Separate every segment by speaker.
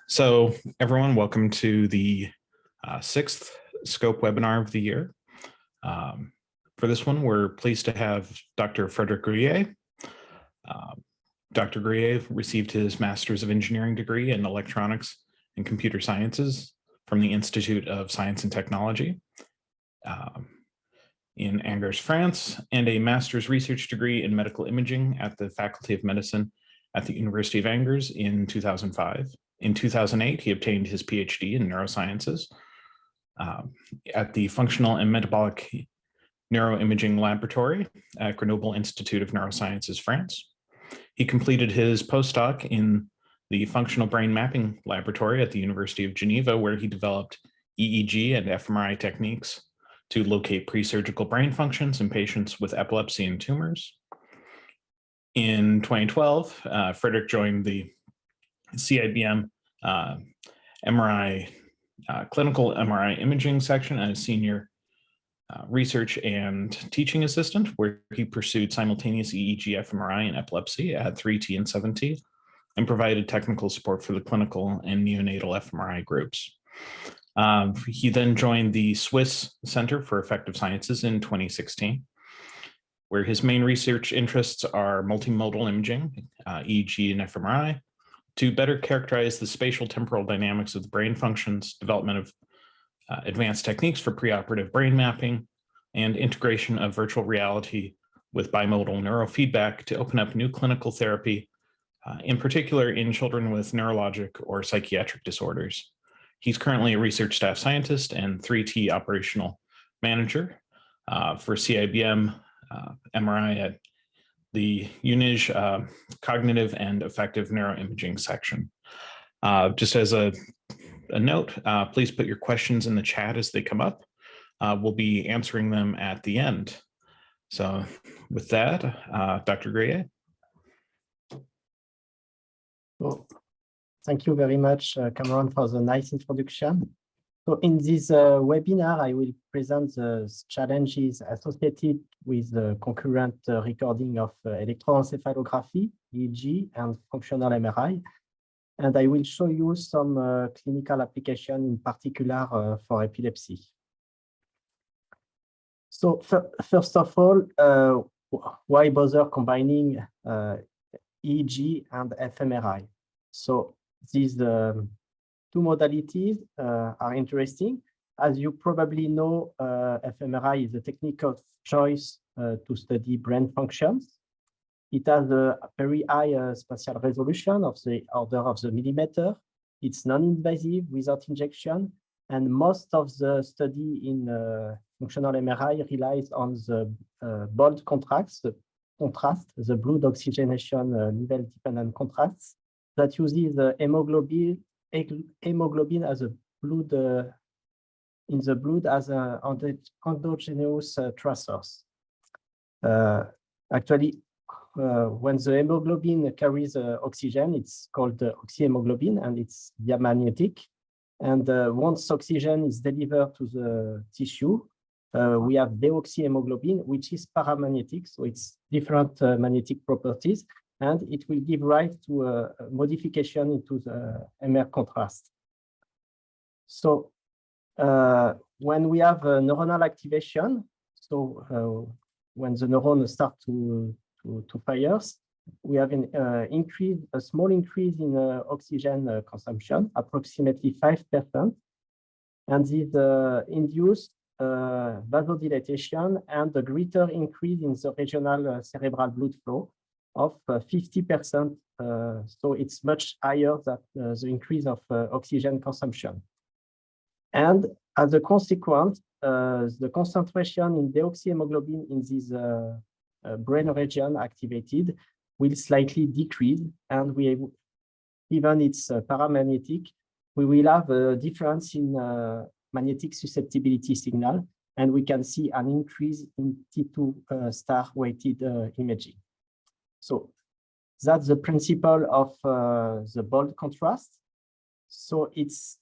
Speaker 1: So everyone, welcome to the sixth SCOPE webinar of the year. For this one, we're pleased to have Dr. Frédéric Grouiller. Dr. Grouiller received his Master's of Engineering degree in Electronics and Computer Sciences from the Institute of Science and Technology in Angers, France, and a Master's Research degree in Medical Imaging at the Faculty of Medicine at the University of Angers in 2005. In 2008, he obtained his PhD in neurosciences at the Functional and Metabolic Neuroimaging Laboratory at Grenoble Institute of Neurosciences, France. He completed his postdoc in the Functional Brain Mapping Laboratory at the University of Geneva, where he developed EEG and fMRI techniques to locate pre-surgical brain functions in patients with epilepsy and tumors. In 2012, Frédéric joined the CIBM MRI, clinical MRI imaging section as senior research and teaching assistant, where he pursued simultaneous EEG fMRI in epilepsy at 3T and 7T and provided technical support for the clinical and neonatal fMRI groups. He then joined the Swiss Center for Affective Sciences in 2016, where his main research interests are multimodal imaging, EEG and fMRI, to better characterize the spatial-temporal dynamics of the brain functions, development of advanced techniques for preoperative brain mapping, and integration of virtual reality with bimodal neurofeedback to open up new clinical therapy, in particular in children with neurologic or psychiatric disorders. He's currently a research staff scientist and 3T operational manager for CIBM MRI at the UNIGE Cognitive and Affective Neuroimaging section. Just as a note, please put your questions in the chat as they come up. We'll be answering them at the end. So with that, Dr. Grouiller.
Speaker 2: Well, thank you very much, Cameron, for the nice introduction. So in this webinar, I will present the challenges associated with the concurrent recording of electroencephalography, EEG, and functional MRI. And I will show you some clinical application, in particular for epilepsy. So first of all, why bother combining EEG and fMRI? So these two modalities are interesting. As you probably know, fMRI is a technique of choice to study brain functions. It has a very high spatial resolution of the order of the millimeter. It's non-invasive without injection. And most of the study in functional MRI relies on the bold contrast, the blood oxygenation level-dependent contrast that uses hemoglobin as a blood in the blood as an endogenous tracers. Actually, when the hemoglobin carries oxygen, it's called oxyhemoglobin, and it's diamagnetic. And once oxygen is delivered to the tissue, we have deoxyhemoglobin, which is paramagnetic, so it's different magnetic properties, and it will give rise to a modification into the MR contrast. So when we have a neuronal activation, so when the neurons start to fire, we have a small increase in oxygen consumption, approximately 5%, and this induces vasodilatation and a greater increase in the regional cerebral blood flow of 50%. So it's much higher than the increase of oxygen consumption. And as a consequence, the concentration in deoxyhemoglobin in this brain region activated will slightly decrease, and even it's paramagnetic, we will have a difference in magnetic susceptibility signal, and we can see an increase in T2 star weighted imaging. So that's the principle of the bold contrast. So it's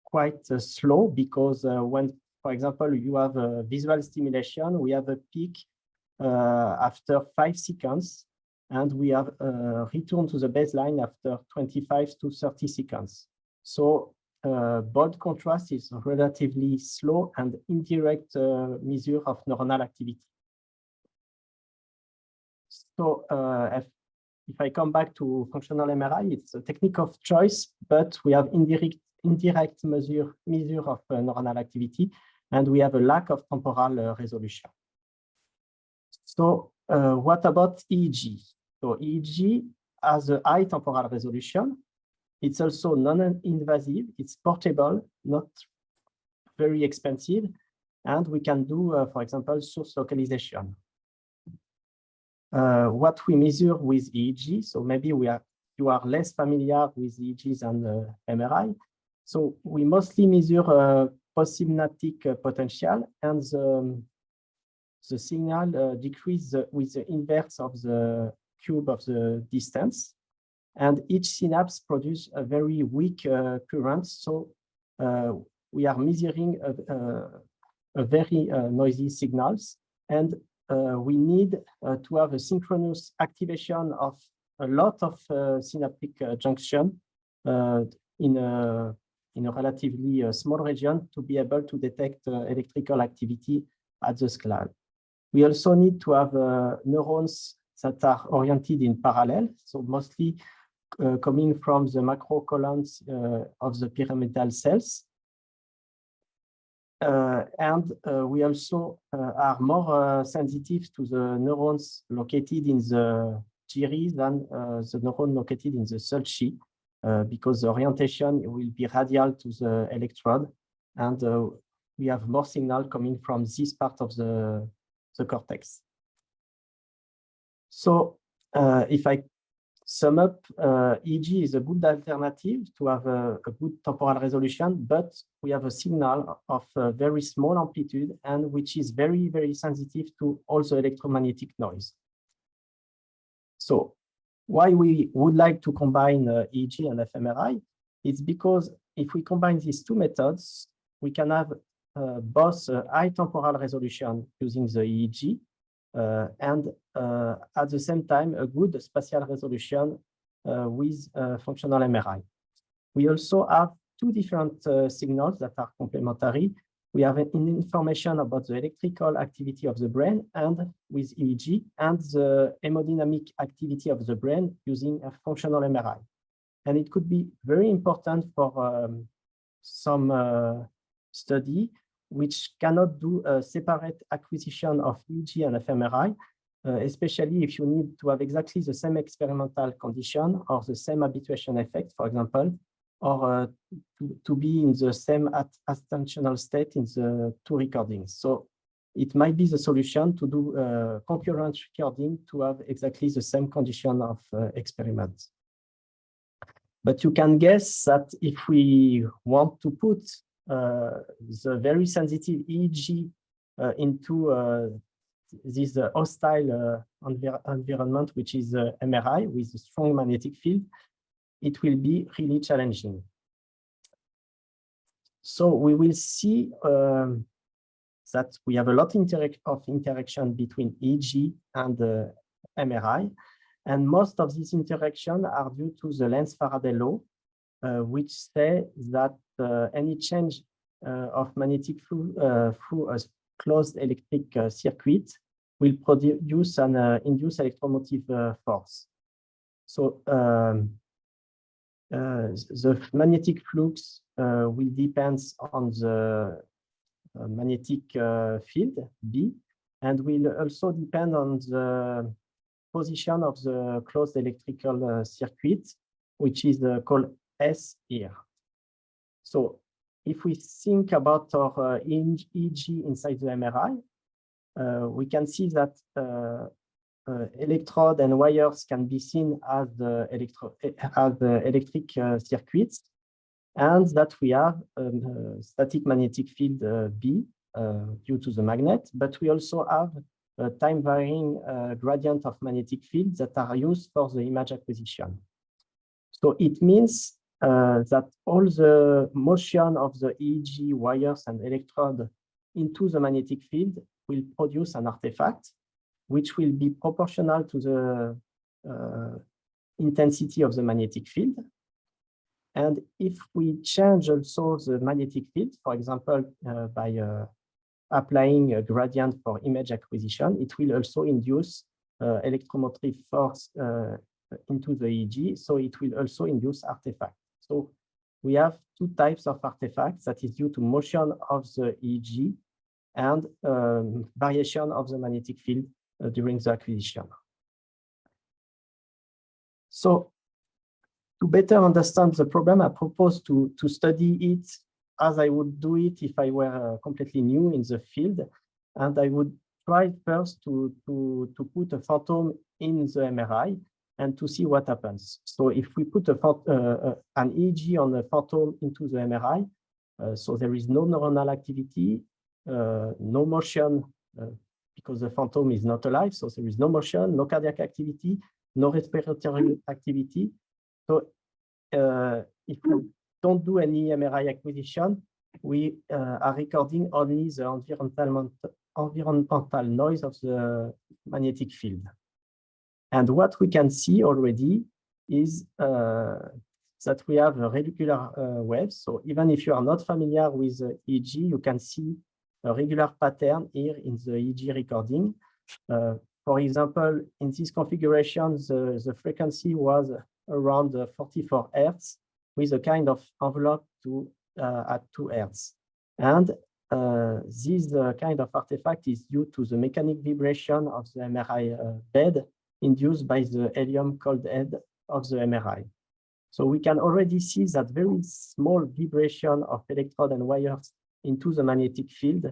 Speaker 2: quite slow because when, for example, you have a visual stimulation, we have a peak after 5 seconds, and we have returned to the baseline after 25 to 30 seconds. So bold contrast is relatively slow and indirect measure of neuronal activity. So if I come back to functional MRI, it's a technique of choice, but we have indirect measure of neuronal activity, and we have a lack of temporal resolution. So what about EEG? So EEG has a high temporal resolution. It's also non-invasive, it's portable, not very expensive, and we can do, for example, source localization. What we measure with EEG, so maybe you are less familiar with EEGs and MRI. So we mostly measure postsynaptic potential, and the signal decreases with the inverse of the cube of the distance. And each synapse produces a very weak current. So we are measuring a very noisy signals. And we need to have a synchronous activation of a lot of synaptic junction in a relatively small region to be able to detect electrical activity at the scalal. We also need to have neurons that are oriented in parallel, so mostly coming from the macro columns of the pyramidal cells. And we also are more sensitive to the neurons located in the gyri than the neuron located in the sulci, because the orientation will be radial to the electrode, and we have more signal coming from this part of the cortex. So if I sum up, EEG is a good alternative to have a good temporal resolution, but we have a signal of a very small amplitude and which is very, very sensitive to all the electromagnetic noise. So why we would like to combine EEG and fMRI? It's because if we combine these two methods, we can have both high temporal resolution using the EEG and at the same time a good spatial resolution with functional MRI. We also have two different signals that are complementary. We have information about the electrical activity of the brain and with EEG, and the hemodynamic activity of the brain using a functional MRI. And it could be very important for some study which cannot do a separate acquisition of EEG and fMRI, especially if you need to have exactly the same experimental condition or the same habituation effect, for example, or to be in the same attentional state in the two recordings. So it might be the solution to do concurrent recording to have exactly the same condition of experiment. But you can guess that if we want to put the very sensitive EEG into this hostile environment, which is MRI with a strong magnetic field, it will be really challenging. So we will see that we have a lot of interaction between EEG and MRI, and most of these interactions are due to the Lenz-Faraday law, which say that any change of magnetic flow through a closed electric circuit will produce an induced electromotive force. So the magnetic flux will depend on the magnetic field B, and will also depend on the position of the closed electrical circuit, which is called S here. So if we think about our EEG inside the MRI, we can see that electrode and wires can be seen as the electric circuits, and that we have static magnetic field B due to the magnet, but we also have a time-varying gradient of magnetic fields that are used for the image acquisition. So it means that all the motion of the EEG wires and electrode into the magnetic field will produce an artifact, which will be proportional to the intensity of the magnetic field. And if we change also the magnetic field, for example, by applying a gradient for image acquisition, it will also induce electromotive force into the EEG, so it will also induce artifacts. So we have two types of artifacts that is due to motion of the EEG and variation of the magnetic field during the acquisition. So to better understand the problem, I propose to study it as I would do it if I were completely new in the field. And I would try first to put a phantom in the MRI and to see what happens. So if we put an EEG on a phantom into the MRI, so there is no neuronal activity, no motion, because the phantom is not alive, so there is no motion, no cardiac activity, no respiratory activity. So if we don't do any MRI acquisition, we are recording only the environmental noise of the magnetic field. And what we can see already is that we have regular waves. So even if you are not familiar with EEG, you can see a regular pattern here in the EEG recording. For example, in this configuration, the frequency was around 44 Hertz with a kind of envelope at 2 Hertz. And this kind of artifact is due to the mechanic vibration of the MRI bed induced by the helium cold head of the MRI. So we can already see that very small vibration of electrode and wires into the magnetic field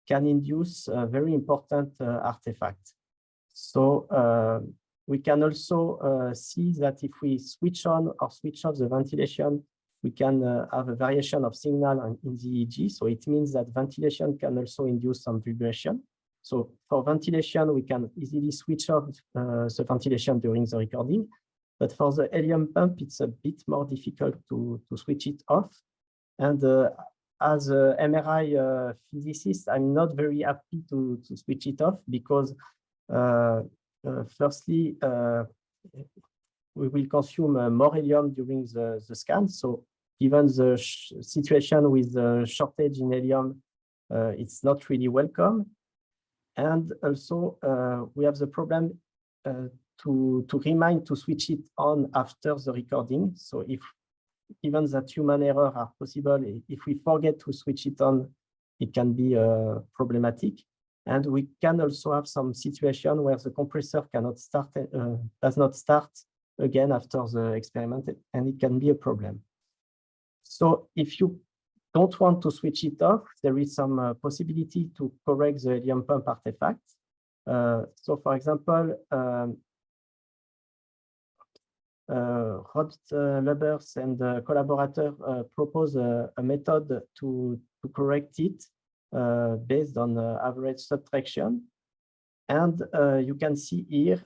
Speaker 2: can induce a very important artifact. So we can also see that if we switch on or switch off the ventilation, we can have a variation of signal in the EEG. So it means that ventilation can also induce some vibration. So for ventilation, we can easily switch off the ventilation during the recording. But for the helium pump, it's a bit more difficult to switch it off. And as an MRI physicist, I'm not very happy to switch it off because firstly, we will consume more helium during the scan. So given the situation with the shortage in helium, it's not really welcome. And also, we have the problem to remind to switch it on after the recording. So if even that human error are possible, if we forget to switch it on, it can be problematic. And we can also have some situation where the compressor cannot start, does not start again after the experiment, and it can be a problem. So if you don't want to switch it off, there is some possibility to correct the helium pump artifact. So for example, Rod Lubbers and collaborator propose a method to correct it based on average subtraction. And you can see here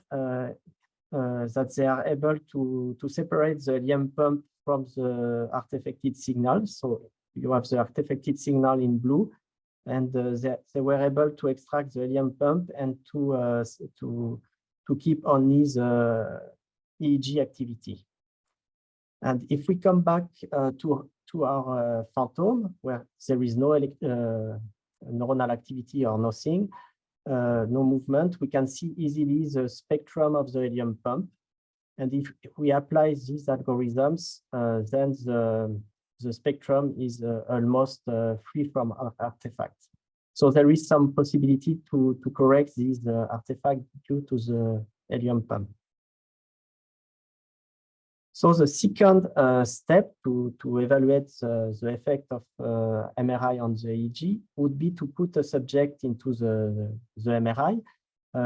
Speaker 2: that they are able to separate the helium pump from the artifacted signal. So you have the artifacted signal in blue, and they were able to extract the helium pump and to keep only the EEG activity. And if we come back to our phantom, where there is no neuronal activity or nothing, no movement, we can see easily the spectrum of the helium pump. And if we apply these algorithms, then the spectrum is almost free from artifacts. So there is some possibility to correct these artifacts due to the helium pump. So the second step to evaluate the effect of MRI on the EEG would be to put a subject into the MRI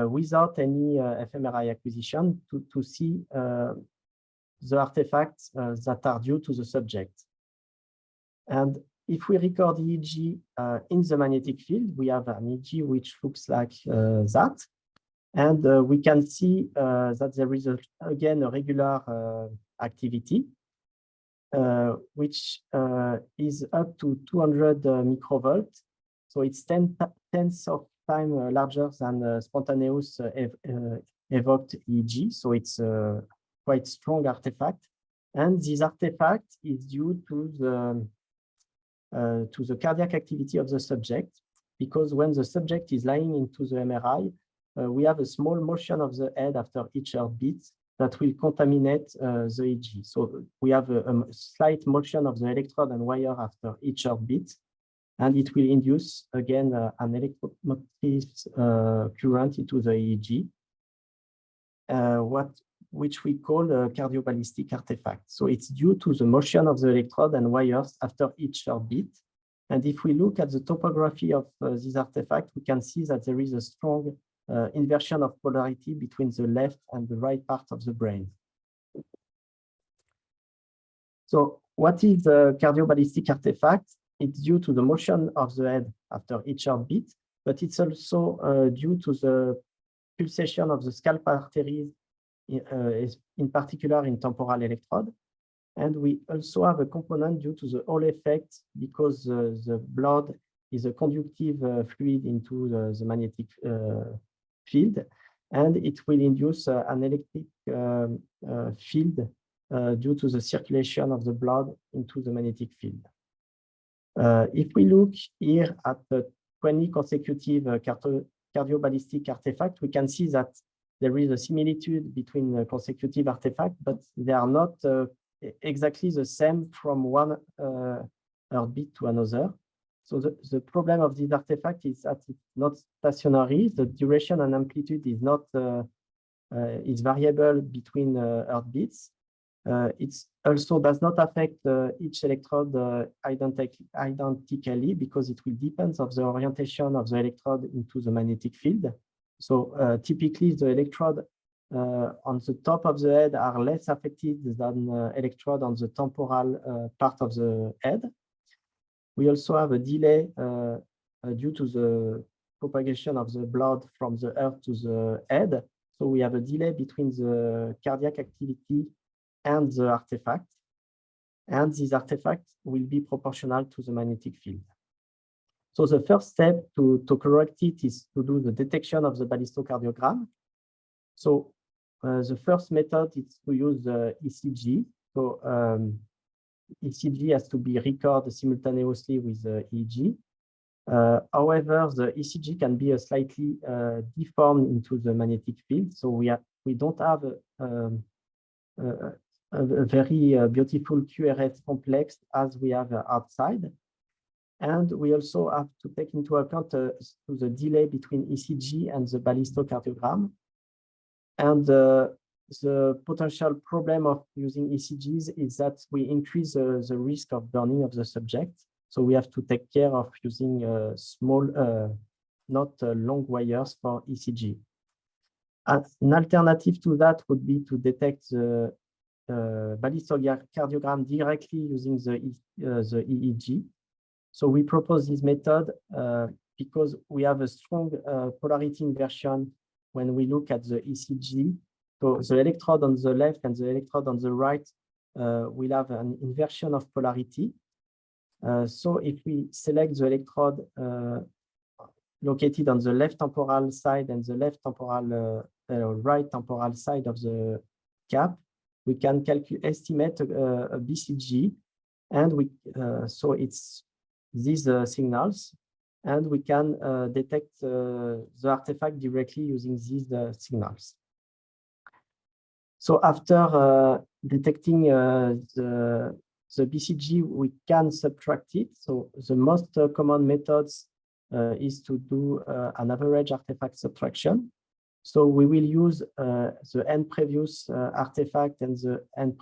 Speaker 2: without any fMRI acquisition to see the artifacts that are due to the subject. And if we record EEG in the magnetic field, we have an EEG which looks like that. And we can see that there is, again, a regular activity, which is up to 200 microvolts. So it's 10 tenths of time larger than spontaneous evoked EEG. So it's a quite strong artifact. And this artifact is due to the cardiac activity of the subject, because when the subject is lying into the MRI, we have a small motion of the head after each heartbeat that will contaminate the EEG. So we have a slight motion of the electrode and wire after each heartbeat, and it will induce, again, an electromotive current into the EEG, which we call a cardioballistic artifact. So it's due to the motion of the electrode and wires after each heartbeat. And if we look at the topography of this artifact, we can see that there is a strong inversion of polarity between the left and the right part of the brain. So what is the cardioballistic artifact? It's due to the motion of the head after each heartbeat, but it's also due to the pulsation of the scalp arteries, in particular in temporal electrode. And we also have a component due to the Hall effect, because the blood is a conductive fluid into the magnetic field, and it will induce an electric field due to the circulation of the blood into the magnetic field. If we look here at the 20 consecutive cardioballistic artifacts, we can see that there is a similitude between consecutive artifacts, but they are not exactly the same from one heartbeat to another. So the problem of this artifact is that it's not stationary. The duration and amplitude is not is variable between heartbeats. It also does not affect each electrode identically, because it will depend on the orientation of the electrode into the magnetic field. So typically the electrode on the top of the head are less affected than electrode on the temporal part of the head. We also have a delay due to the propagation of the blood from the heart to the head. So we have a delay between the cardiac activity and the artifact. And this artifact will be proportional to the magnetic field. So the first step to correct it is to do the detection of the ballistocardiogram. So the first method is to use the ECG. So ECG has to be recorded simultaneously with the EEG. However, the ECG can be slightly deformed into the magnetic field. So we don't have a very beautiful QRS complex as we have outside. And we also have to take into account the delay between ECG and the ballistocardiogram. And the potential problem of using ECGs is that we increase the risk of burning of the subject. So we have to take care of using small, not long wires for ECG. An alternative to that would be to detect the ballistocardiogram directly using the EEG. So we propose this method because we have a strong polarity inversion when we look at the ECG. So the electrode on the left and the electrode on the right will have an inversion of polarity. So if we select the electrode located on the left temporal side and the right temporal side of the cap, we can estimate a BCG, and so it's these signals, and we can detect the artifact directly using these signals. So after detecting the BCG, we can subtract it. So the most common methods is to do an average artifact subtraction. So we will use the n previous artifact and the n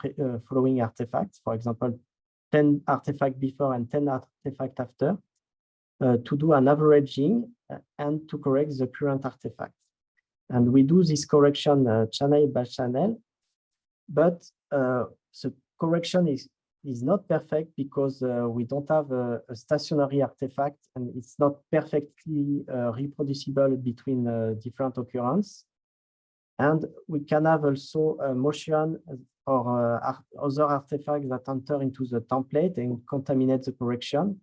Speaker 2: following artifacts, for example, 10 artifacts before and 10 artifacts after, to do an averaging and to correct the current artifact. And we do this correction channel by channel, but the correction is not perfect because we don't have a stationary artifact, and it's not perfectly reproducible between different occurrences. And we can have also a motion or other artifacts that enter into the template and contaminate the correction.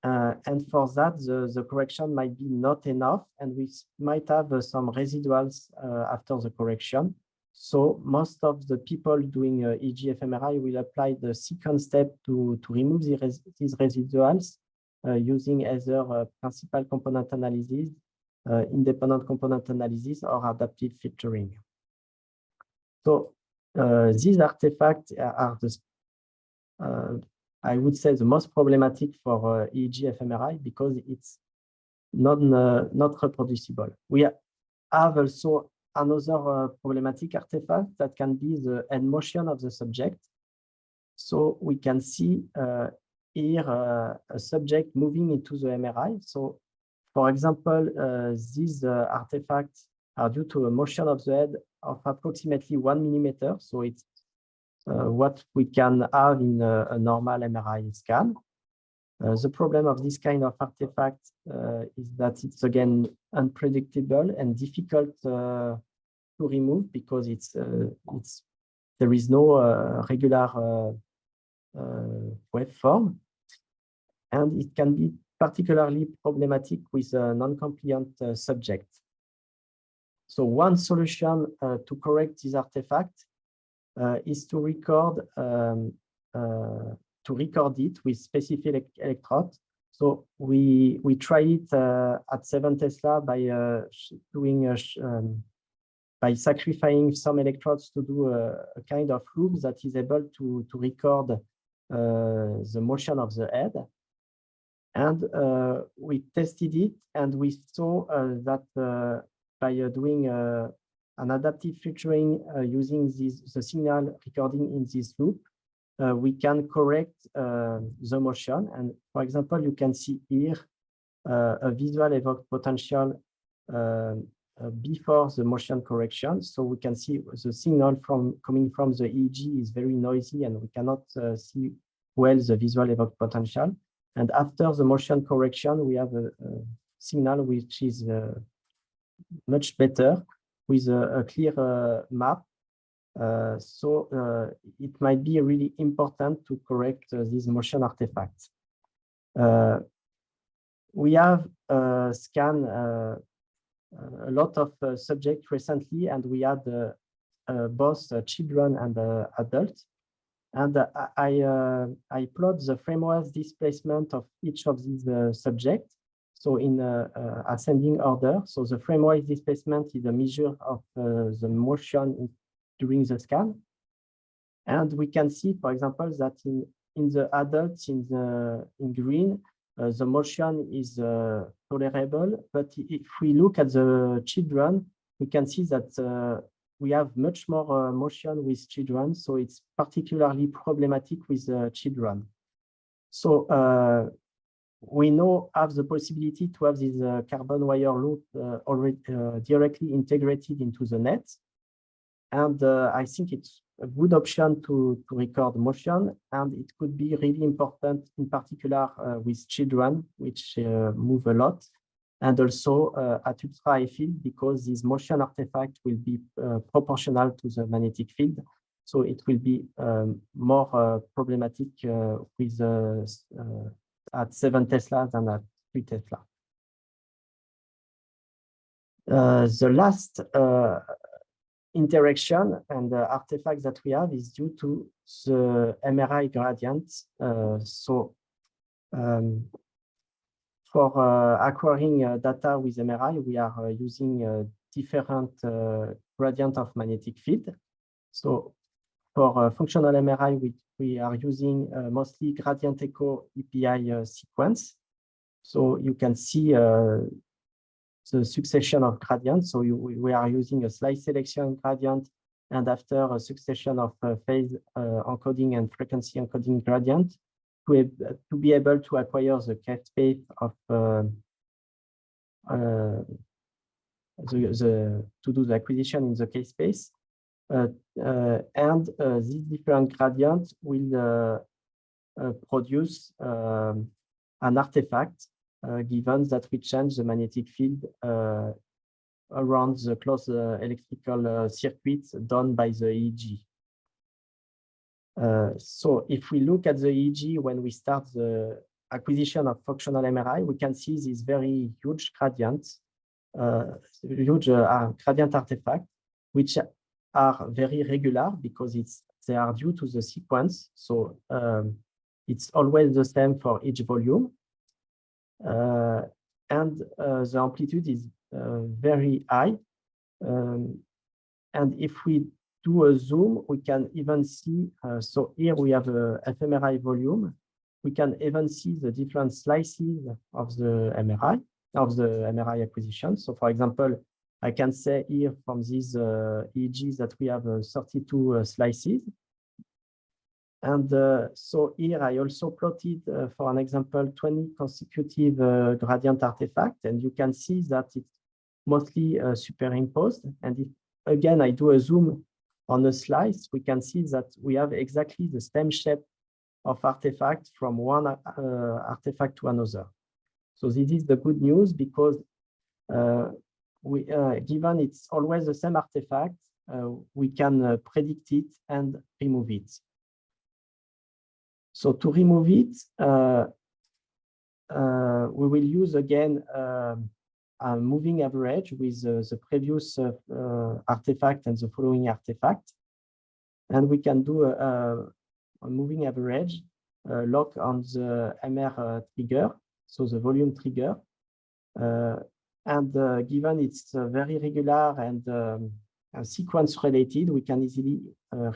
Speaker 2: And for that, the correction might be not enough, and we might have some residuals after the correction. So most of the people doing EEG fMRI will apply the second step to remove these residuals using either principal component analysis, independent component analysis, or adaptive filtering. So these artifacts are the I would say the most problematic for EEG fMRI because it's not reproducible. We have also another problematic artifact that can be the head motion of the subject. So we can see here a subject moving into the MRI. So for example, these artifacts are due to a motion of the head of approximately 1 millimeter. So it's what we can have in a normal MRI scan. The problem of this kind of artifact is that it's again unpredictable and difficult to remove because there is no regular waveform, and it can be particularly problematic with a non-compliant subject. So one solution to correct this artifact is to record it with specific electrodes. So we try it at 7 Tesla by by sacrificing some electrodes to do a kind of loop that is able to record the motion of the head. And we tested it, and we saw that by doing an adaptive filtering using the signal recording in this loop, we can correct the motion. And for example, you can see here a visual evoked potential before the motion correction. So we can see the signal coming from the EEG is very noisy, and we cannot see well the visual evoked potential. And after the motion correction, we have a signal which is much better with a clear map. So it might be really important to correct these motion artifacts. We have scanned a lot of subjects recently, and we had both children and adults. And I plot the frame-wise displacement of each of these subjects. So in ascending order. So the frame-wise displacement is a measure of the motion during the scan. And we can see, for example, that in the adults in green, the motion is tolerable. But if we look at the children, we can see that we have much more motion with children. So it's particularly problematic with children. So we now have the possibility to have this carbon wire loop already directly integrated into the net. And I think it's a good option to record motion, and it could be really important in particular with children, which move a lot, and also at ultra high field, because this motion artifact will be proportional to the magnetic field. So it will be more problematic with at 7 Tesla than at 3 Tesla. The last interaction and the artifact that we have is due to the MRI gradient. For acquiring data with MRI, we are using different gradient of magnetic field. So for functional MRI, we are using mostly gradient echo EPI sequence. So you can see the succession of gradients. So we are using a slice selection gradient, and after a succession of phase encoding and frequency encoding gradient to be able to acquire the K-space of to do the acquisition in the K-space. And these different gradients will produce an artifact given that we change the magnetic field around the closed electrical circuits done by the EEG. So if we look at the EEG when we start the acquisition of functional MRI, we can see these very huge gradients, gradient artifacts, which are very regular because they are due to the sequence. So it's always the same for each volume. And the amplitude is very high. And if we do a zoom, we can even see, so here we have a fMRI volume. We can even see the different slices of the MRI acquisition. So for example, I can say here from these EEGs that we have 32 slices. And so here I also plotted, for an example, 20 consecutive gradient artifacts, and you can see that it's mostly superimposed. And if, again, I do a zoom on a slice, we can see that we have exactly the same shape of artifact from one artifact to another. So this is the good news because given it's always the same artifact, we can predict it and remove it. So to remove it, we will use again a moving average with the previous artifact and the following artifact. And we can do a moving average lock on the MR trigger, so the volume trigger. And given it's very regular and sequence related, we can easily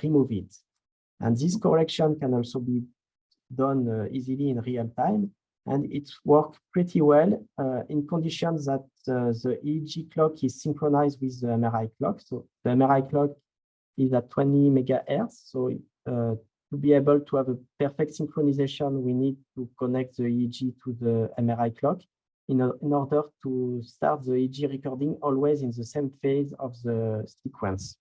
Speaker 2: remove it. And this correction can also be done easily in real time. And it works pretty well in conditions that the EEG clock is synchronized with the MRI clock. So the MRI clock is at 20 megahertz. So to be able to have a perfect synchronization, we need to connect the EEG to the MRI clock in order to start the EEG recording always in the same phase of the sequence.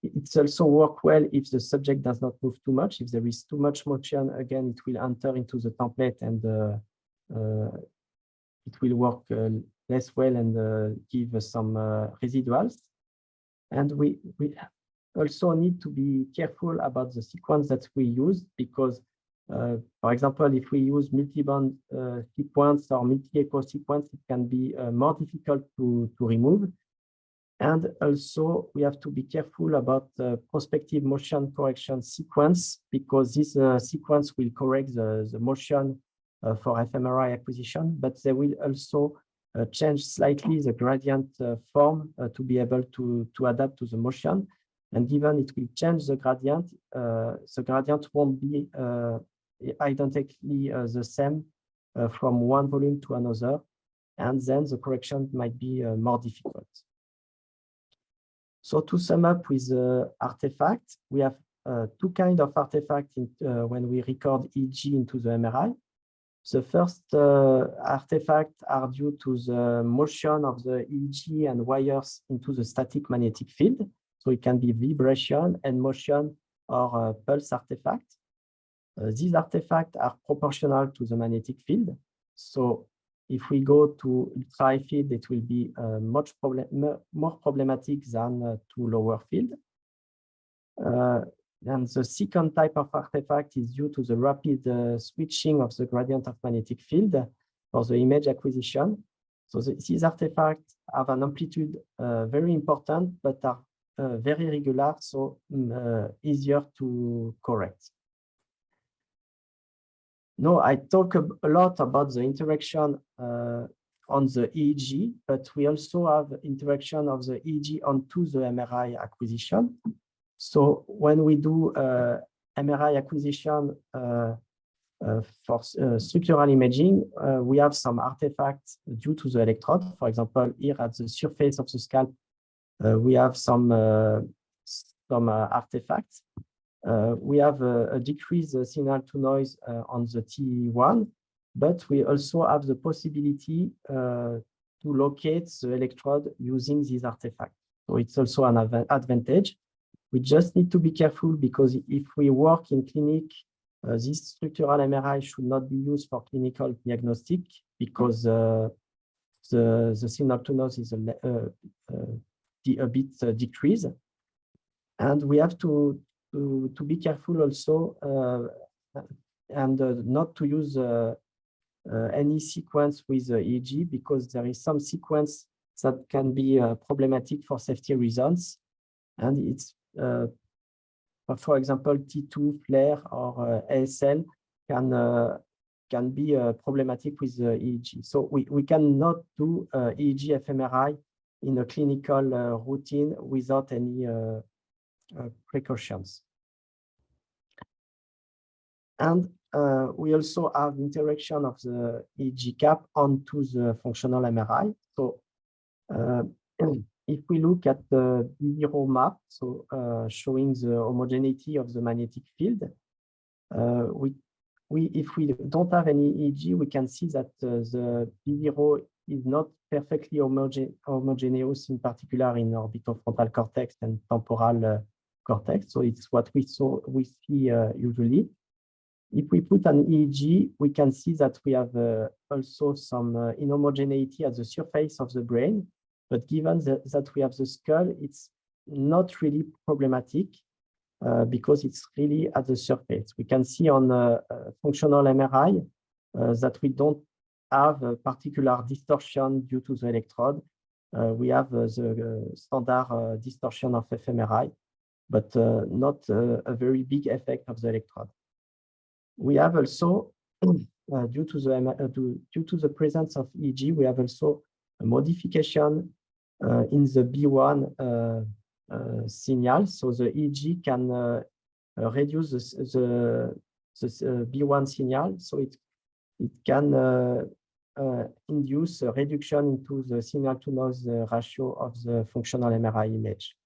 Speaker 2: It also works well if the subject does not move too much. If there is too much motion, again, it will enter into the template and it will work less well and give some residuals. And we also need to be careful about the sequence that we use because, for example, if we use multi-band sequence or multi-echo sequence, it can be more difficult to remove. And also, we have to be careful about the prospective motion correction sequence because this sequence will correct the motion for fMRI acquisition, but they will also change slightly the gradient form to be able to adapt to the motion. And given it will change the gradient won't be identically the same from one volume to another. And then the correction might be more difficult. So to sum up with the artifact, we have two kinds of artifacts when we record EEG into the MRI. The first artifacts are due to the motion of the EEG and wires into the static magnetic field. So it can be vibration and motion or pulse artifacts. These artifacts are proportional to the magnetic field. So if we go to ultra-high field, it will be much more problematic than to lower field. And the second type of artifact is due to the rapid switching of the gradient of magnetic field for the image acquisition. So these artifacts have an amplitude very important, but are very regular, so easier to correct. No, I talk a lot about the interaction on the EEG, but we also have interaction of the EEG onto the MRI acquisition. So when we do MRI acquisition for structural imaging, we have some artifacts due to the electrode. For example, here at the surface of the scalp, we have some artifacts. We have a decreased signal to noise on the T1, but we also have the possibility to locate the electrode using these artifacts. So it's also an advantage. We just need to be careful because if we work in clinic, this structural MRI should not be used for clinical diagnostic because the signal to noise is a bit decreased. And we have to be careful also not to use any sequence with EEG, because there is some sequence that can be problematic for safety reasons. And it's, for example, T2, FLAIR, or ASL can be problematic with EEG. So we cannot do EEG fMRI in a clinical routine without any precautions. And we also have interaction of the EEG cap onto the functional MRI. So if we look at the B0 map, so showing the homogeneity of the magnetic field, if we don't have any EEG, we can see that the B0 is not perfectly homogeneous, in particular in orbitofrontal cortex and temporal cortex. So it's what we see usually. If we put an EEG, we can see that we have also some inhomogeneity at the surface of the brain. But given that we have the skull, it's not really problematic because it's really at the surface. We can see on functional MRI that we don't have a particular distortion due to the electrode. We have the standard distortion of fMRI, but not a very big effect of the electrode. We have also, due to the presence of EEG, we have also a modification in the B1 signal. So the EEG can reduce the B1 signal. So it can induce a reduction into the signal-to-noise ratio of the functional MRI image.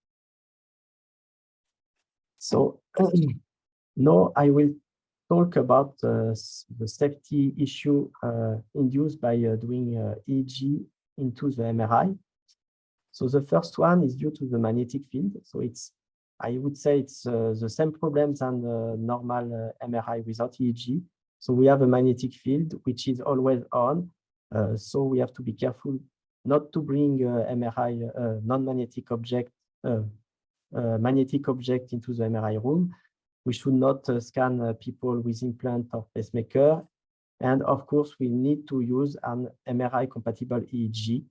Speaker 2: So now I will talk about the safety issue induced by doing EEG into the MRI. So the first one is due to the magnetic field. So I would say it's the same problems than the normal MRI without EEG. So we have a magnetic field which is always on. So we have to be careful not to bring MRI non-magnetic object, magnetic object into the MRI room. We should not scan people with implant or pacemaker. And of course, we need to use an MRI compatible EEG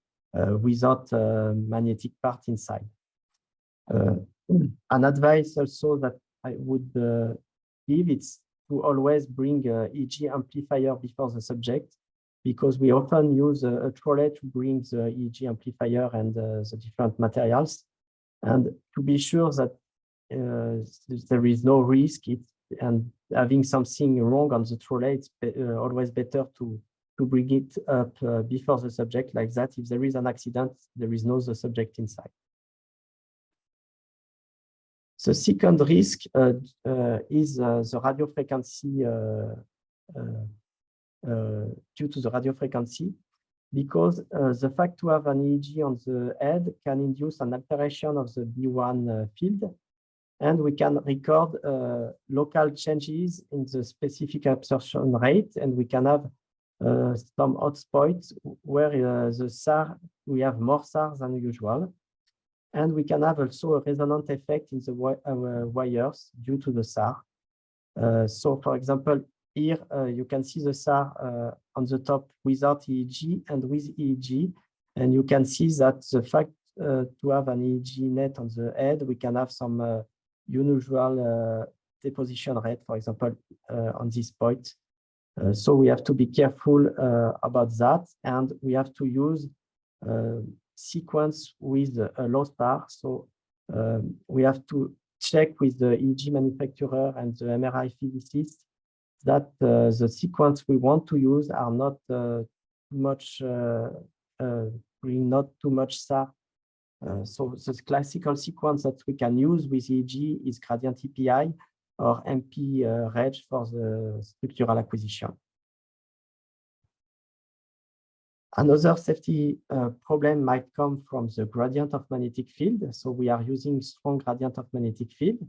Speaker 2: without magnetic part inside. An advice also that I would give is to always bring EEG amplifier before the subject, because we often use a trolley to bring the EEG amplifier and the different materials. And to be sure that there is no risk, and having something wrong on the trolley, it's always better to bring it up before the subject. Like that, if there is an accident, there is no the subject inside. The second risk is the radio frequency, due to the radio frequency, because the fact to have an EEG on the head can induce an alteration of the B1 field, and we can record local changes in the specific absorption rate, and we can have some hotspots where the SAR, we have more SAR than usual. And we can have also a resonant effect in the wires due to the SAR. So for example, here you can see the SAR on the top without EEG and with EEG. And you can see that the fact to have an EEG net on the head, we can have some unusual deposition rate, for example, on this point. So we have to be careful about that. And we have to use sequence with a low SAR. So we have to check with the EEG manufacturer and the MRI physicist that the sequence we want to use are not too much, bring not too much SAR. So the classical sequence that we can use with EEG is gradient EPI or MP-reg for the structural acquisition. Another safety problem might come from the gradient of magnetic field. So we are using strong gradient of magnetic field.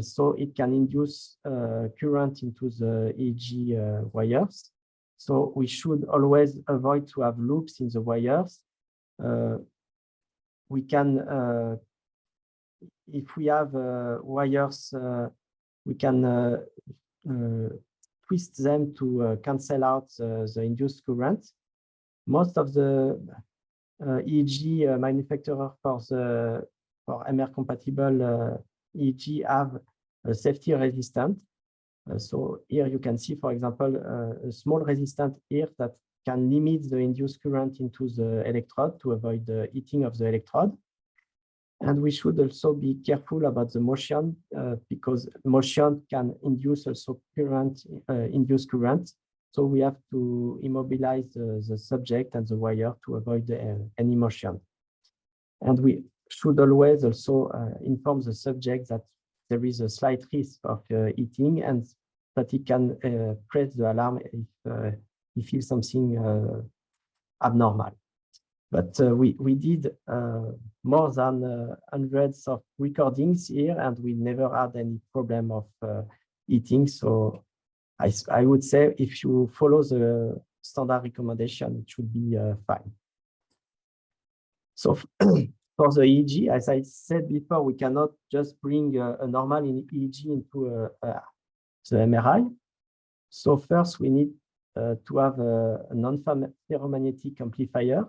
Speaker 2: So it can induce current into the EEG wires. So we should always avoid to have loops in the wires. We can, if we have wires, we can twist them to cancel out the induced current. Most of the EEG manufacturer for MR compatible EEG have a safety resistant. So here you can see, for example, a small resistant here that can limit the induced current into the electrode to avoid the heating of the electrode. And we should also be careful about the motion because motion can induce also induced current. So we have to immobilize the subject and the wire to avoid any motion. And we should always also inform the subject that there is a slight risk of heating and that he can press the alarm if he feels something abnormal. But we did more than hundreds of recordings here, and we never had any problem of heating. So I would say if you follow the standard recommendation, it should be fine. So for the EEG, as I said before, we cannot just bring a normal EEG into the MRI. So first, we need to have a non-ferromagnetic amplifier.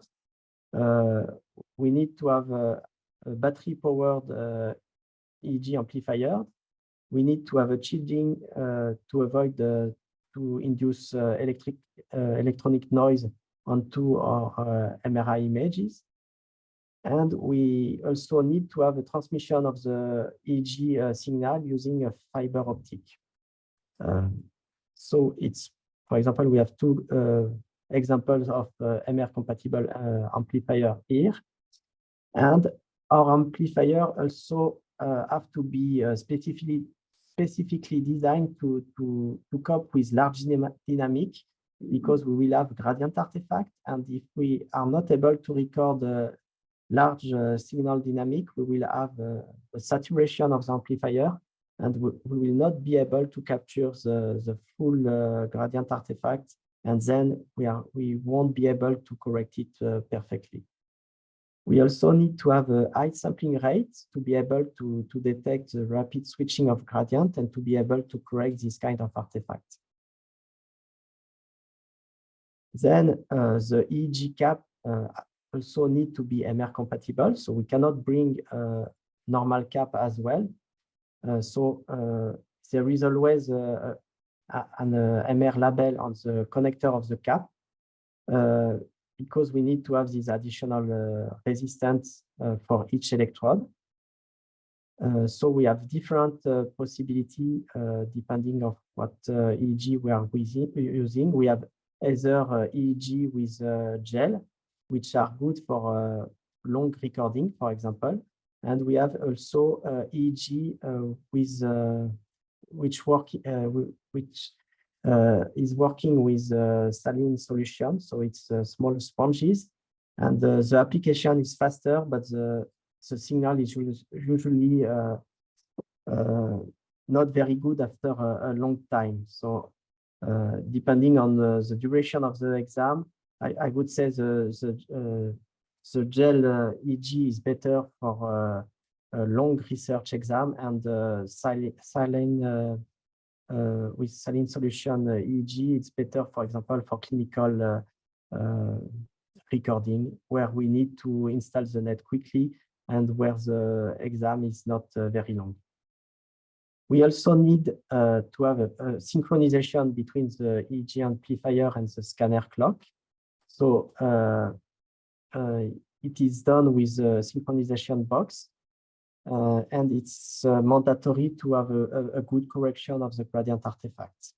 Speaker 2: We need to have a battery-powered EEG amplifier. We need to have a shielding to avoid to induce electronic noise onto our MRI images. And we also need to have a transmission of the EEG signal using a fiber optic. So it's, for example, we have two examples of MR-compatible amplifier here. And our amplifier also have to be specifically designed to cope with large dynamic because we will have gradient artifact. And if we are not able to record a large signal dynamic, we will have a saturation of the amplifier and we will not be able to capture the full gradient artifact. And then we won't be able to correct it perfectly. We also need to have a high sampling rate to be able to detect the rapid switching of gradient and to be able to correct this kind of artifact. Then the EEG cap also need to be MR compatible, so we cannot bring a normal cap as well. So there is always an MR label on the connector of the cap because we need to have this additional resistance for each electrode. So we have different possibility depending on what EEG we are using. We have either EEG with gel, which are good for long recording, for example. And we have also EEG which is working with saline solution. So it's small sponges. And the application is faster, but the signal is usually not very good after a long time. So depending on the duration of the exam, I would say the gel EEG is better for a long research exam, and saline with saline solution EEG, it's better, for example, for clinical recording, where we need to install the net quickly and where the exam is not very long. We also need to have a synchronization between the EEG amplifier and the scanner clock. So it is done with a synchronization box, and it's mandatory to have a good correction of the gradient artifacts.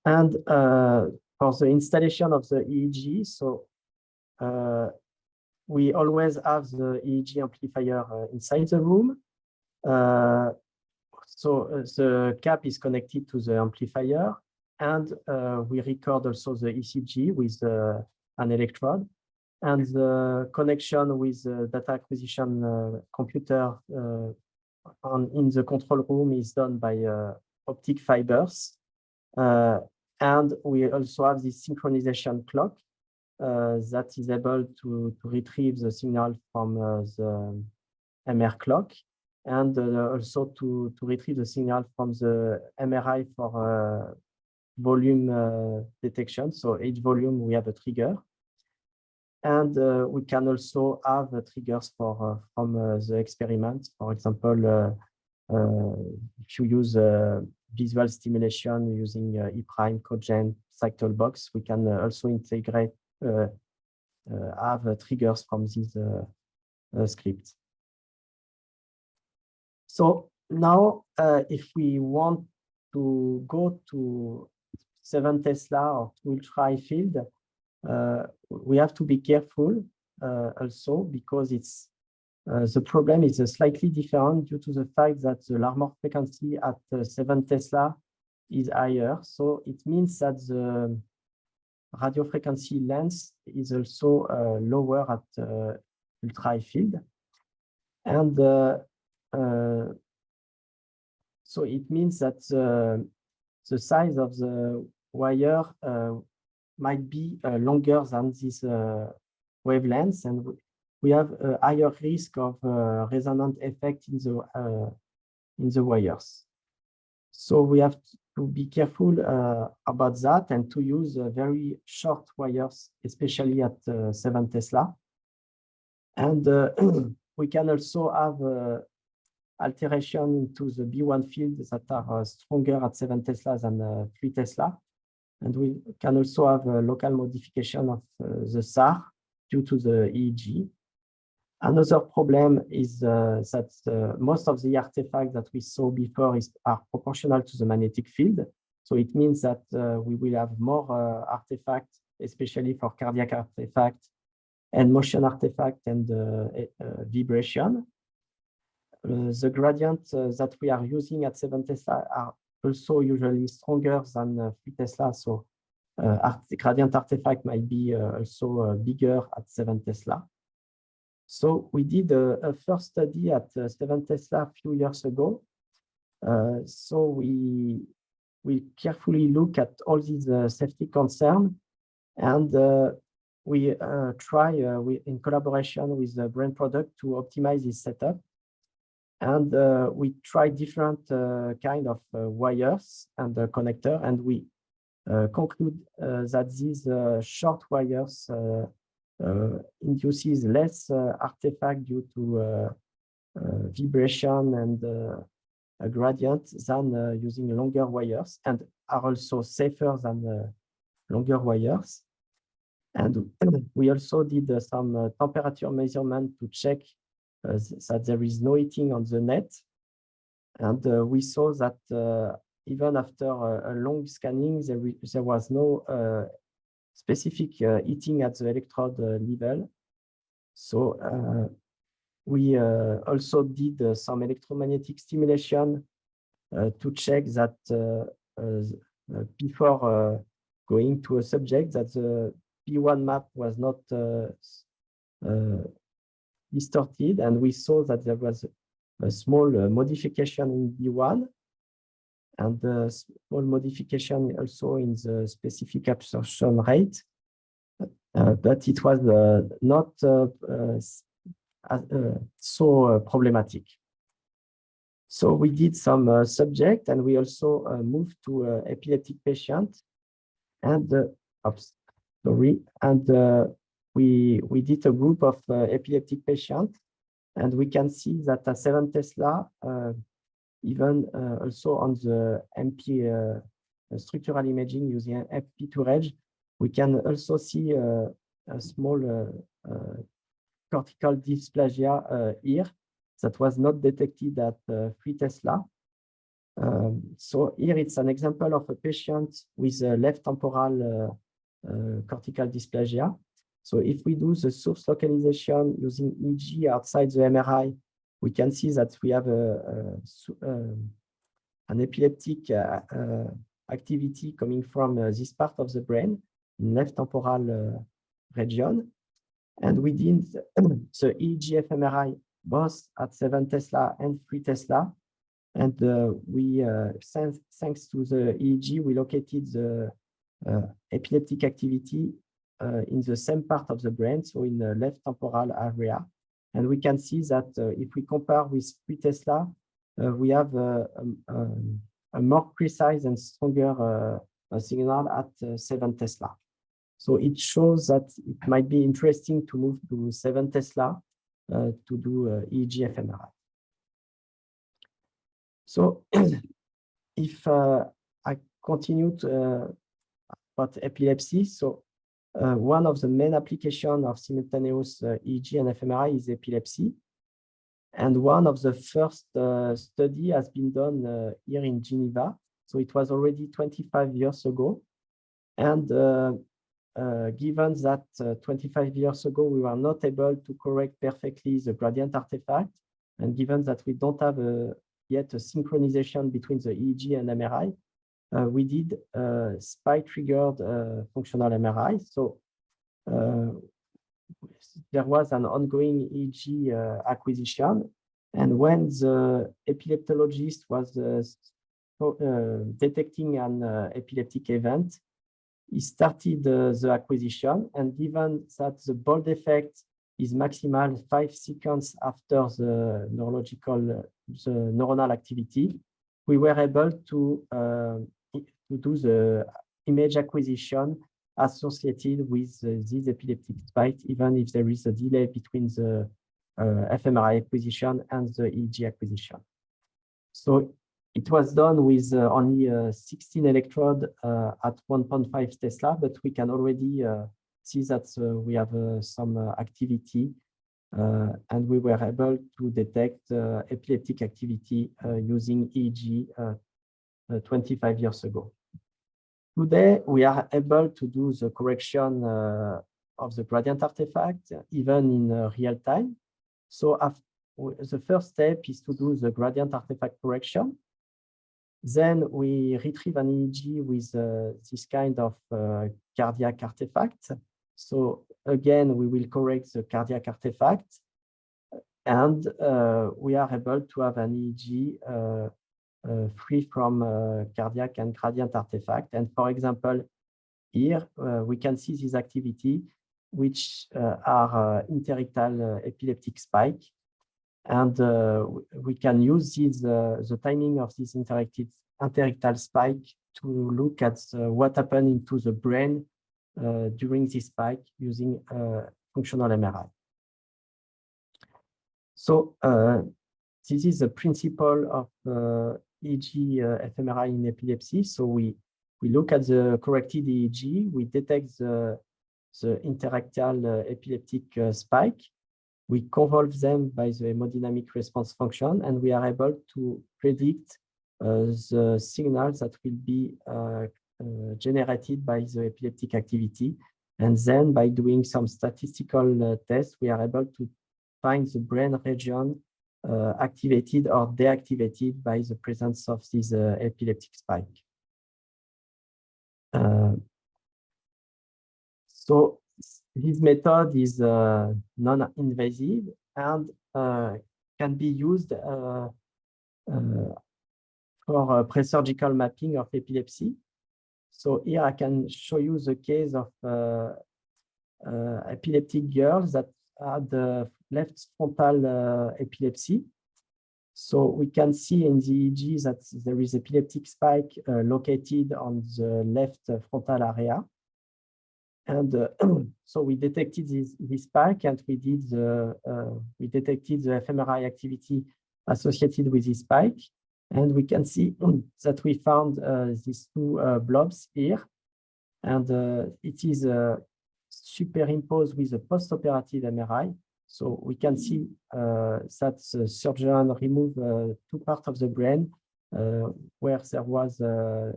Speaker 2: And for the installation of the EEG, so we always have the EEG amplifier inside the room. So the cap is connected to the amplifier, and we record also the ECG with an electrode. And the connection with the data acquisition computer in the control room is done by optic fibers. And we also have this synchronization clock that is able to retrieve the signal from the MR clock. and also to retrieve the signal from the MRI for volume detection. So each volume we have a trigger. And we can also have triggers from the experiment. For example, if you use visual stimulation using E' cogent cycle box, we can also integrate have triggers from this script. So now, if we want to go to 7 Tesla or to ultra-high field, we have to be careful also, because it's the problem is slightly different due to the fact that the Larmor frequency at 7 Tesla is higher. So it means that the radio frequency length is also lower at ultra-high field. And so it means that the size of the wire might be longer than this wavelengths, and we have a higher risk of resonant effect in the wires. So we have to be careful about that and to use very short wires, especially at 7 Tesla. And we can also have alteration into the B1 fields that are stronger at 7 Tesla than 3 Tesla. And we can also have a local modification of the SAR due to the EEG. Another problem is that most of the artifacts that we saw before are proportional to the magnetic field. So it means that we will have more artifacts, especially for cardiac artifacts and motion artifact and vibration. The gradients that we are using at 7 Tesla are also usually stronger than 3 Tesla. So gradient artifact might be also bigger at 7 Tesla. So we did a first study at 7 Tesla a few years ago. So we carefully look at all these safety concerns, and we try in collaboration with the Brain Product to optimize this setup. And we try different kind of wires and connector, and we conclude that these short wires induces less artifact due to vibration and a gradient than using longer wires, and are also safer than longer wires. And we also did some temperature measurement to check that there is no heating on the net. And we saw that even after a long scanning, there was no specific heating at the electrode level. So we also did some electromagnetic stimulation to check that before going to a subject, that the P1 map was not distorted, and we saw that there was a small modification in B1 and a small modification also in the specific absorption rate, but it was not so problematic. So we did some subject, and we also moved to epileptic patient, and we did a group of epileptic patients, and we can see that at 7 Tesla, even also on the MP structural imaging using FP2Reg, we can also see a small cortical dysplasia here that was not detected at 3 Tesla. So here it's an example of a patient with a left temporal cortical dysplasia. So if we do the source localization using EEG outside the MRI, we can see that we have an epileptic activity coming from this part of the brain in left temporal region. And we did the EEG fMRI both at 7 Tesla and 3 Tesla. And thanks to the EEG, we located the epileptic activity in the same part of the brain, so in the left temporal area. And we can see that if we compare with 3 Tesla, we have a more precise and stronger signal at 7 Tesla. So it shows that it might be interesting to move to 7 Tesla to do EEG fMRI. So if I continue to, about epilepsy, so one of the main applications of simultaneous EEG and fMRI is epilepsy. And one of the first study has been done here in Geneva. So it was already 25 years ago. And given that 25 years ago, we were not able to correct perfectly the gradient artifact, and given that we don't have yet a synchronization between the EEG and MRI, we did spike-triggered functional MRI. So there was an ongoing EEG acquisition. And when the epileptologist was detecting an epileptic event, he started the acquisition. And given that the bold effect is maximal 5 seconds after the neuronal activity, we were able to do the image acquisition associated with this epileptic spike, even if there is a delay between the fMRI acquisition and the EEG acquisition. So it was done with only 16 electrodes at 1.5 Tesla, but we can already see that we have some activity, and we were able to detect epileptic activity using EEG 25 years ago. Today, we are able to do the correction of the gradient artifact, even in real time. So the first step is to do the gradient artifact correction. Then we retrieve an EEG with this kind of cardiac artifact. So again, we will correct the cardiac artifact, and we are able to have an EEG free from cardiac and gradient artifact. And for example, here we can see this activity, which are interictal epileptic spike. And we can use this, the timing of this interictal spike to look at what happened into the brain during this spike using functional MRI. So this is the principle of EEG fMRI in epilepsy. So we look at the corrected EEG, we detect the interictal epileptic spike, we convolve them by the hemodynamic response function, and we are able to predict the signals that will be generated by the epileptic activity. And then by doing some statistical tests, we are able to find the brain region activated or deactivated by the presence of this epileptic spike. So this method is non-invasive and can be used for pre-surgical mapping of epilepsy. So here I can show you the case of epileptic girls that had left frontal epilepsy. So we can see in the EEG that there is epileptic spike located on the left frontal area. And so we detected this spike, and we detected the fMRI activity associated with this spike. And we can see that we found these two blobs here. And it is superimposed with a postoperative MRI. So we can see that the surgeon removed 2 parts of the brain where there was a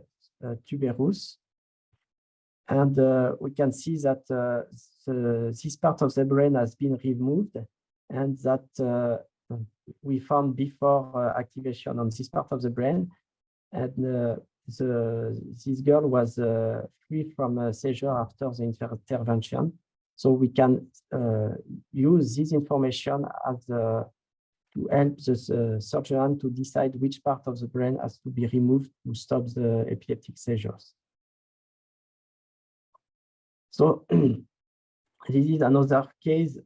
Speaker 2: tuberous. And we can see that this part of the brain has been removed, and that we found before activation on this part of the brain. And this girl was free from a seizure after the intervention. So we can use this information as to help the surgeon to decide which part of the brain has to be removed to stop the epileptic seizures. So this is another case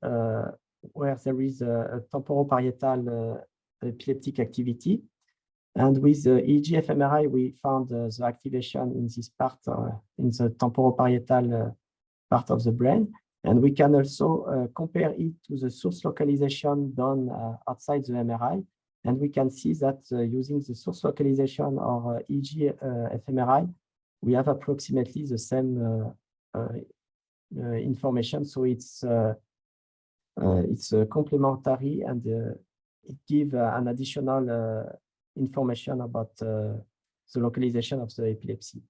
Speaker 2: where there is a temporoparietal epileptic activity. And with the EEG fMRI, we found the activation in this part, in the temporoparietal part of the brain. And we can also compare it to the source localization done outside the MRI. And we can see that using the source localization or EEG fMRI, we have approximately the same information. So it's complementary, and it gives an additional information about the localization of the epilepsy.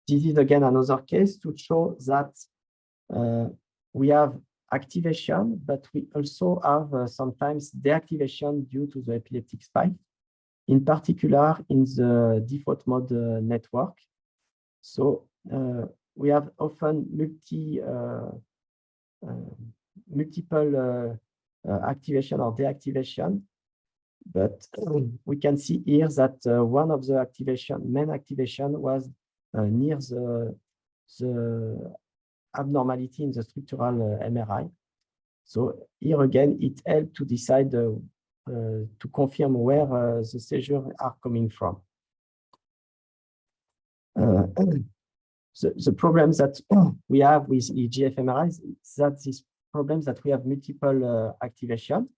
Speaker 2: This is again another case to show that we have activation, but we also have sometimes deactivation due to the epileptic spike, in particular in the default mode network. So we have often multiple activation or deactivation, but we can see here that one of the main activation was near the abnormality in the structural MRI. So here again, it helped to decide to confirm where the seizures are coming from. The problems that we have with EEG fMRI is that these problems that we have multiple activation.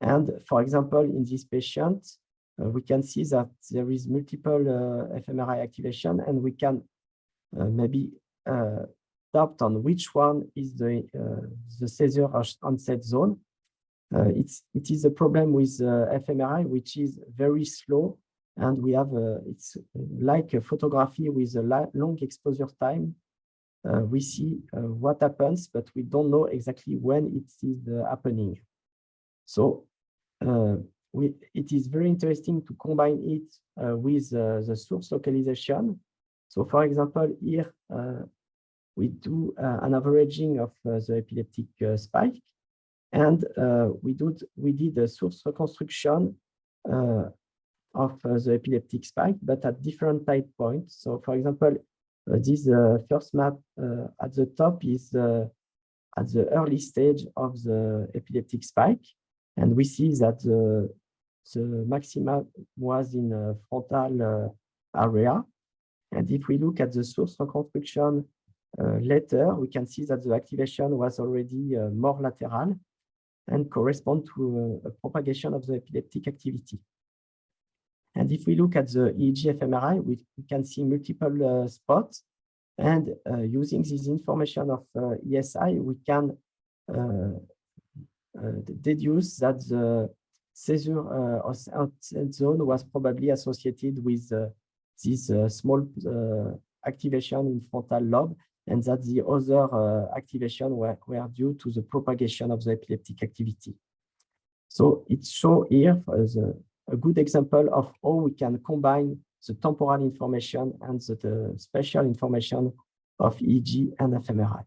Speaker 2: And for example, in this patient, we can see that there is multiple fMRI activation, and we can maybe doubt on which one is the seizure onset zone. It is a problem with fMRI, which is very slow, and we have it's like a photography with a long exposure time. We see what happens, but we don't know exactly when it is happening. So it is very interesting to combine it with the source localization. So for example, here we do an averaging of the epileptic spike, and we did a source reconstruction of the epileptic spike, but at different time points. So for example, this first map at the top is at the early stage of the epileptic spike. And we see that the maxima was in a frontal area. And if we look at the source reconstruction later, we can see that the activation was already more lateral and correspond to a propagation of the epileptic activity. And if we look at the EEG fMRI, we can see multiple spots. And using this information of ESI, we can deduce that the seizure zone was probably associated with this small activation in frontal lobe, and that the other activation were due to the propagation of the epileptic activity. So it shows here as a good example of how we can combine the temporal information and the spatial information of EEG and fMRI.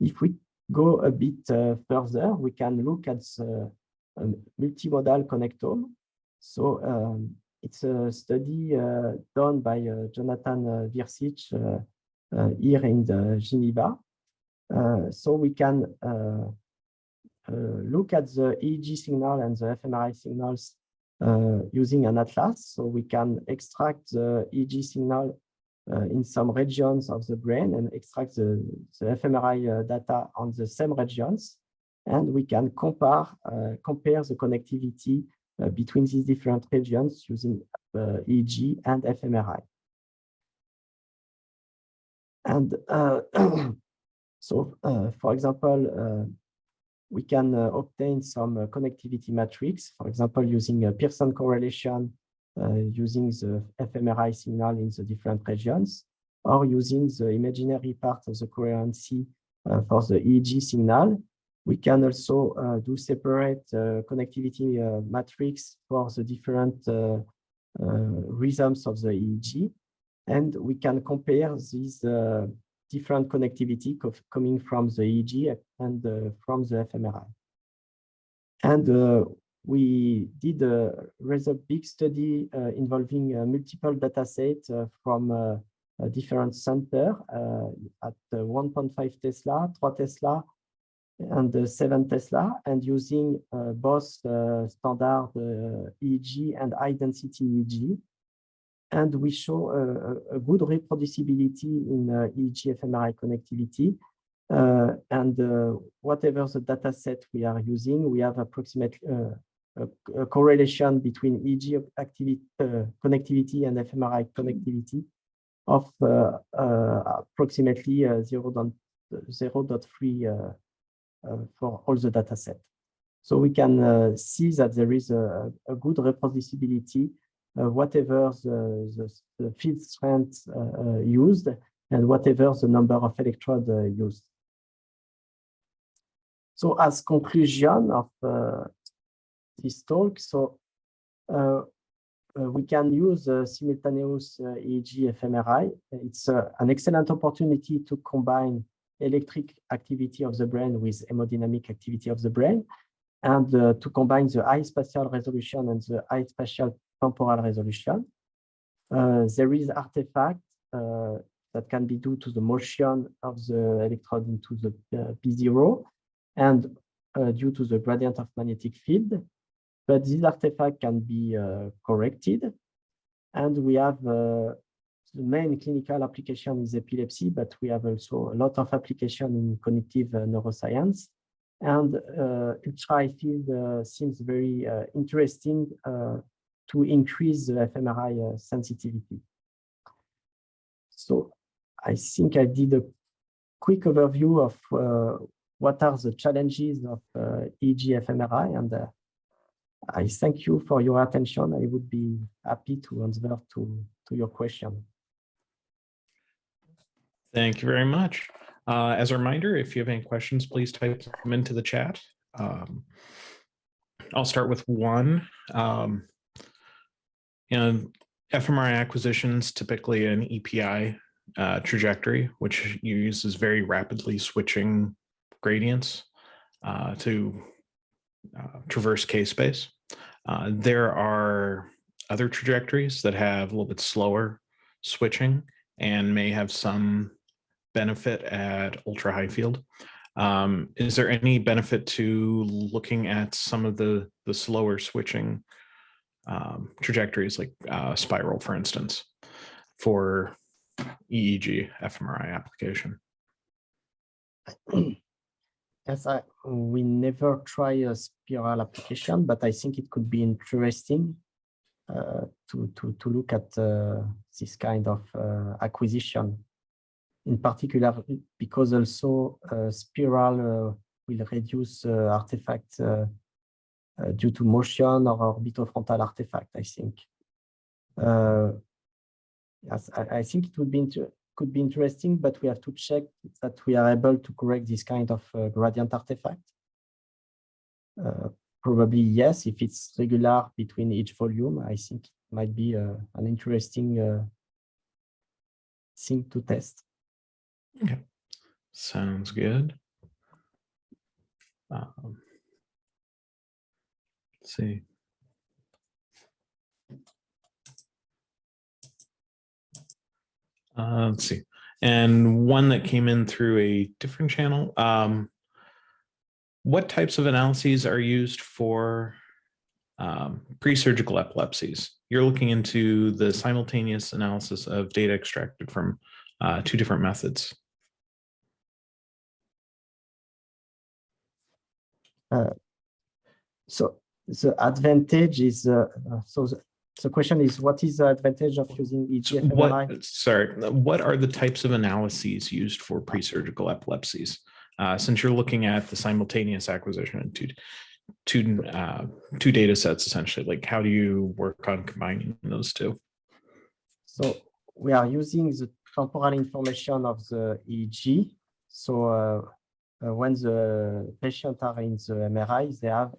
Speaker 2: If we go a bit further, we can look at the multimodal connectome. So it's a study done by Jonathan Virsic here in Geneva. So we can look at the EEG signal and the fMRI signals using an atlas. So we can extract the EEG signal in some regions of the brain and extract the fMRI data on the same regions. And we can compare the connectivity between these different regions using EEG and fMRI. And so, for example, we can obtain some connectivity matrix, for example, using a Pearson correlation, using the fMRI signal in the different regions, or using the imaginary part of the coherency for the EEG signal. We can also do separate connectivity matrix for the different rhythms of the EEG. And we can compare these different connectivity coming from the EEG and from the fMRI. And we did a rather big study involving multiple data sets from different center at 1.5 Tesla, 3 Tesla, and 7 Tesla, and using both standard EEG and high-density EEG. And we show a good reproducibility in EEG fMRI connectivity. Whatever the data set we are using, we have approximately a correlation between EEG connectivity and fMRI connectivity of approximately 0.3 for all the data set. So we can see that there is a good reproducibility, whatever the field strength used and whatever the number of electrodes used. So as conclusion of this talk, we can use simultaneous EEG fMRI. It's an excellent opportunity to combine electric activity of the brain with hemodynamic activity of the brain, and to combine the high spatial resolution and the high spatial temporal resolution. There is artifact that can be due to the motion of the electrode into the P0 and due to the gradient of magnetic field. But this artifact can be corrected. And we have the main clinical application is epilepsy, but we have also a lot of application in cognitive neuroscience. And ultra-high field seems very interesting to increase the fMRI sensitivity. So I think I did a quick overview of what are the challenges of EEG fMRI, and I thank you for your attention. I would be happy to answer to your question.
Speaker 1: Thank you very much. As a reminder, if you have any questions, please type them into the chat. I'll start with one. fMRI acquisitions, typically an EPI trajectory, which uses very rapidly switching gradients to traverse K-space. There are other trajectories that have a little bit slower switching and may have some benefit at ultra high field. Is there any benefit to looking at some of the slower switching trajectories, like spiral, for instance, for EEG fMRI application?
Speaker 2: Yes, we never try a spiral application, but I think it could be interesting to look at this kind of acquisition, in particular because also spiral will reduce artifacts due to motion or orbitofrontal artifact, I think. Yes, I think it would be could be interesting, but we have to check that we are able to correct this kind of gradient artifact. Probably yes, if it's regular between each volume, I think it might be an interesting thing to test.
Speaker 1: Okay, sounds good. Let's see. Let's see. And one that came in through a different channel. What types of analyses are used for pre-surgical epilepsies? You're looking into the simultaneous analysis of data extracted from two different methods.
Speaker 2: So the advantage is, the question is, what is the advantage of using EEG fMRI?
Speaker 1: What are the types of analyses used for pre-surgical epilepsies? Since you're looking at the simultaneous acquisition of two data sets, essentially, like how do you work on combining those two?
Speaker 2: So we are using the temporal information of the EEG. So when the patients are in the MRI, they have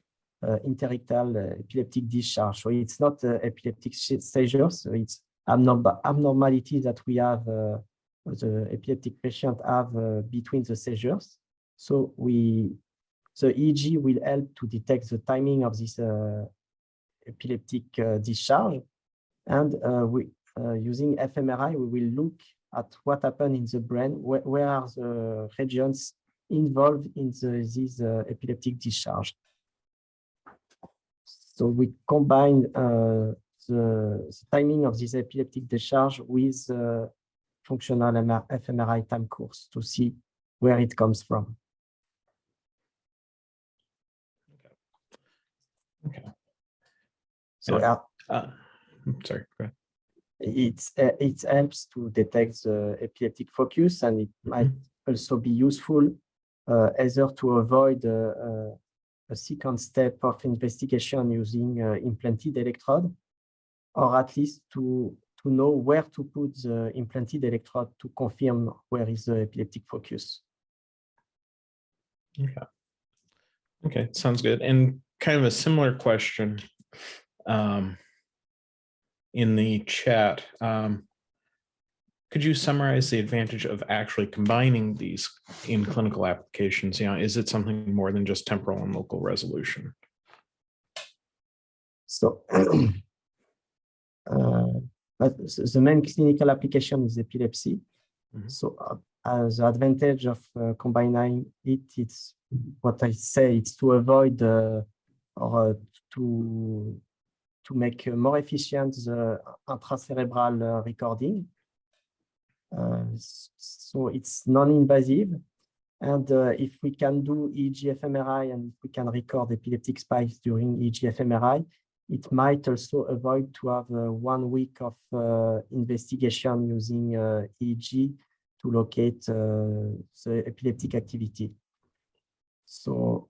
Speaker 2: interictal epileptic discharge. So it's not epileptic seizures, so it's abnormality that we have, the epileptic patient have between the seizures. So the EEG will help to detect the timing of this epileptic discharge. And using fMRI, we will look at what happened in the brain, where are the regions involved in this epileptic discharge. So we combine the timing of this epileptic discharge with functional fMRI time course to see where it comes from.
Speaker 1: Okay.
Speaker 2: So
Speaker 1: sorry, go ahead.
Speaker 2: It helps to detect the epileptic focus, and it might also be useful either to avoid a second step of investigation using implanted electrode, or at least to know where to put the implanted electrode to confirm where is the epileptic focus.
Speaker 1: Okay. Okay, sounds good. And kind of a similar question in the chat. Could you summarize the advantage of actually combining these in clinical applications? Is it something more than just temporal and local resolution?
Speaker 2: So the main clinical application is epilepsy. So as the advantage of combining it, it's what I say, it's to avoid or to make more efficient the intracerebral recording. So it's non-invasive, and if we can do EEG fMRI and if we can record epileptic spikes during EEG fMRI, it might also avoid to have 1 week of investigation using EEG to locate the epileptic activity. So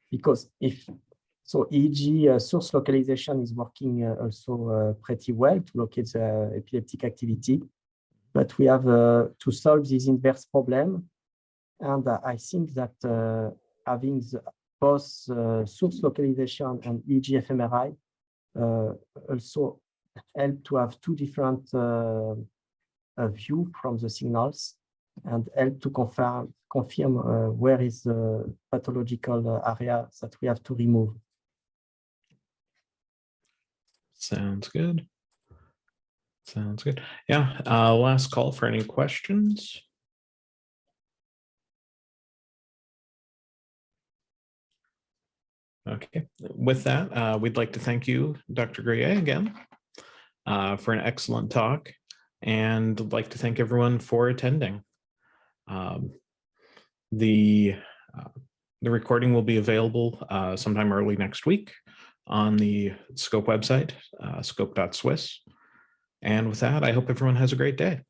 Speaker 2: because EEG source localization is working also pretty well to locate the epileptic activity, but we have to solve this inverse problem. And I think that having both source localization and EEG fMRI also help to have 2 different views from the signals and help to confirm where is the pathological area that we have to remove.
Speaker 1: Sounds good. Sounds good. Yeah, last call for any questions. Okay, with that, we'd like to thank you, Dr. Grouiller, again, for an excellent talk, and I'd like to thank everyone for attending. The recording will be available sometime early next week on the Scope website, scope.swiss. And with that, I hope everyone has a great day.